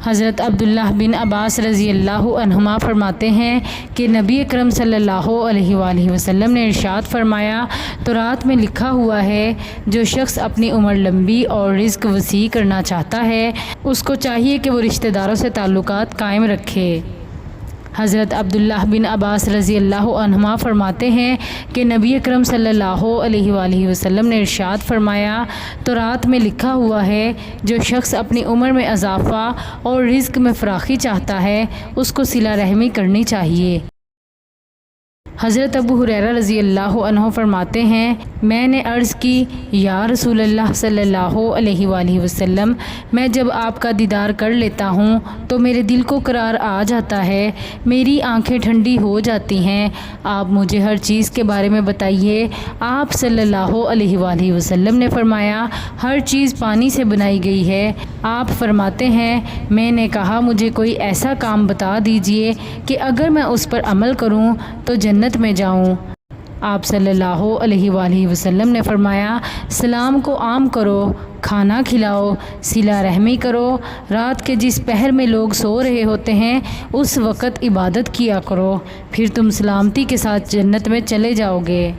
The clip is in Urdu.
حضرت عبداللہ بن عباس رضی اللہ عنہما فرماتے ہیں کہ نبی اکرم صلی اللہ علیہ وآلہ وسلم نے ارشاد فرمایا، تورات میں لکھا ہوا ہے جو شخص اپنی عمر لمبی اور رزق وسیع کرنا چاہتا ہے اس کو چاہیے کہ وہ رشتہ داروں سے تعلقات قائم رکھے۔ حضرت عبداللہ بن عباس رضی اللہ عنہما فرماتے ہیں کہ نبی اکرم صلی اللہ علیہ وآلہ وسلم نے ارشاد فرمایا، تورات میں لکھا ہوا ہے جو شخص اپنی عمر میں اضافہ اور رزق میں فراخی چاہتا ہے اس کو صلہ رحمی کرنی چاہیے۔ حضرت ابو ہریرہ رضی اللہ عنہ فرماتے ہیں، میں نے عرض کی، یا رسول اللہ صلی اللہ علیہ وآلہ وسلم، میں جب آپ کا دیدار کر لیتا ہوں تو میرے دل کو قرار آ جاتا ہے، میری آنکھیں ٹھنڈی ہو جاتی ہیں، آپ مجھے ہر چیز کے بارے میں بتائیے۔ آپ صلی اللہ علیہ وآلہ وسلم نے فرمایا، ہر چیز پانی سے بنائی گئی ہے۔ آپ فرماتے ہیں، میں نے کہا مجھے کوئی ایسا کام بتا دیجئے کہ اگر میں اس پر عمل کروں تو جنت میں جاؤں۔ آپ صلی اللہ علیہ وآلہ وسلم نے فرمایا، سلام کو عام کرو، کھانا کھلاؤ، صلہ رحمی کرو، رات کے جس پہر میں لوگ سو رہے ہوتے ہیں اس وقت عبادت کیا کرو، پھر تم سلامتی کے ساتھ جنت میں چلے جاؤ گے۔